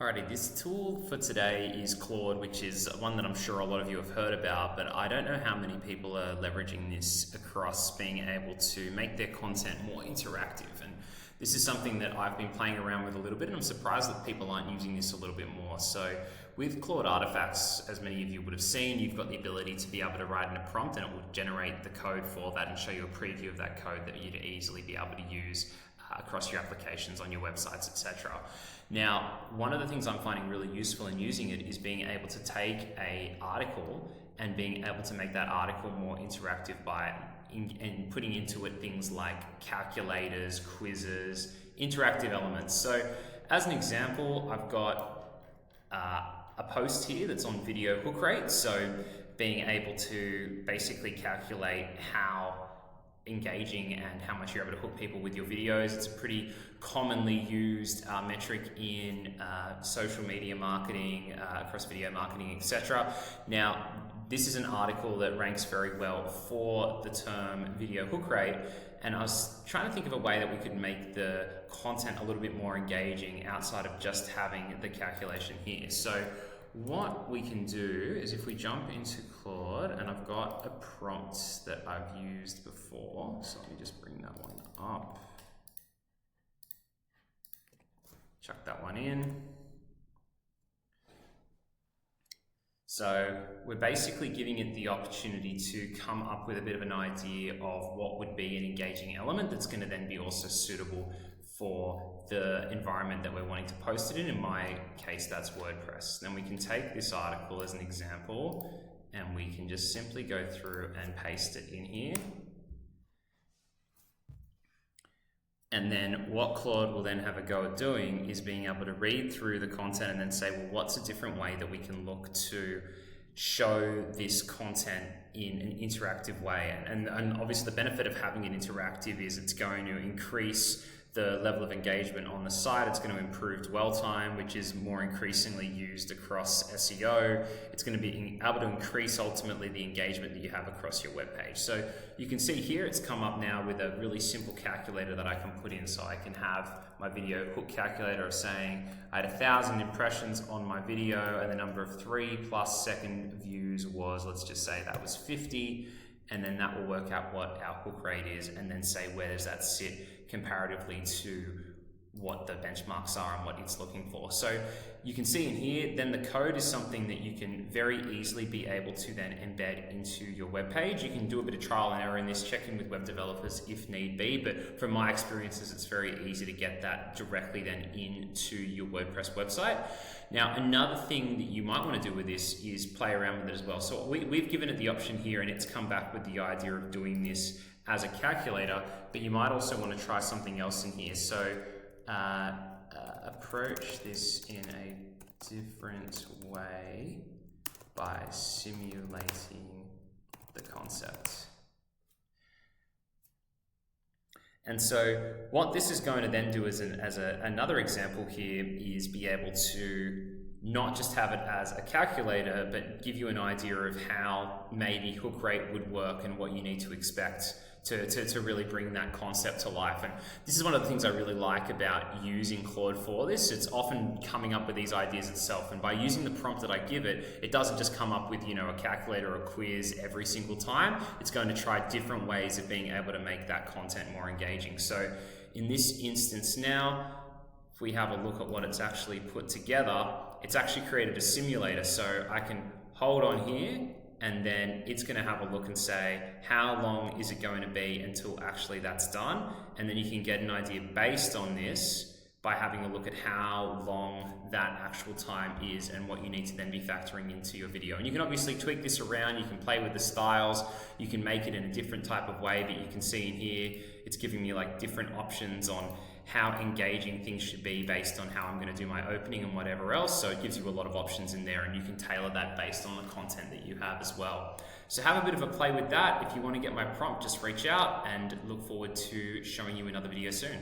Alrighty, this tool for today is Claude, which is one that I'm sure a lot of you have heard about, but I don't know how many people are leveraging this across being able to make their content more interactive. And this is something that I've been playing around with a little bit, and I'm surprised that people aren't using this a little bit more. So with Claude Artifacts, as many of you would have seen, you've got the ability to be able to write in a prompt and it will generate the code for that and show you a preview of that code that you'd easily be able to use across your applications, on your websites, etc. Now, one of the things I'm finding really useful in using it is being able to take an article and being able to make that article more interactive and putting into it things like calculators, quizzes, interactive elements. So as an example, I've got a post here that's on video hook rate. So being able to basically calculate how engaging and how much you're able to hook people with your videos. It's a pretty commonly used metric in social media marketing, across video marketing, etc. Now, this is an article that ranks very well for the term video hook rate, and I was trying to think of a way that we could make the content a little bit more engaging outside of just having the calculation here. So what we can do is if we jump into Claude, and I've got a prompt that I've used before, so let me just bring that one up. Chuck that one in. So we're basically giving it the opportunity to come up with a bit of an idea of what would be an engaging element that's going to then be also suitable for the environment that we're wanting to post it in. In my case, that's WordPress. Then we can take this article as an example and we can just simply go through and paste it in here. And then what Claude will then have a go at doing is being able to read through the content and then say, well, what's a different way that we can look to show this content in an interactive way? And obviously the benefit of having it interactive is it's going to increase the level of engagement on the site. It's going to improve dwell time, which is more increasingly used across SEO. It's going to be able to increase ultimately the engagement that you have across your web page. So you can see here it's come up now with a really simple calculator that I can put in. So I can have my video hook calculator of saying I had 1,000 impressions on my video and the number of 3+ second views was, let's just say that was 50. And then that will work out what our hook rate is and then say where does that sit comparatively to what the benchmarks are and what it's looking for. So you can see in here, then the code is something that you can very easily be able to then embed into your web page. You can do a bit of trial and error in this, check in with web developers if need be, but from my experiences, it's very easy to get that directly then into your WordPress website. Now, another thing that you might want to do with this is play around with it as well. So we've given it the option here and it's come back with the idea of doing this as a calculator, but you might also want to try something else in here. So approach this in a different way by simulating the concept. And so what this is going to then do another example here is be able to not just have it as a calculator, but give you an idea of how maybe hook rate would work and what you need to expect to really bring that concept to life. And this is one of the things I really like about using Claude for this. It's often coming up with these ideas itself, and by using the prompt that I give it, it doesn't just come up with, a calculator or a quiz every single time. It's going to try different ways of being able to make that content more engaging. So in this instance now, if we have a look at what it's actually put together, it's actually created a simulator. So I can hold on here and then it's going to have a look and say, how long is it going to be until actually that's done? And then you can get an idea based on this by having a look at how long that actual time is and what you need to then be factoring into your video. And you can obviously tweak this around, you can play with the styles, you can make it in a different type of way, but you can see in here, it's giving me like different options on how engaging things should be based on how I'm going to do my opening and whatever else. So it gives you a lot of options in there and you can tailor that based on the content that you have as well. So have a bit of a play with that. If you want to get my prompt, just reach out and look forward to showing you another video soon.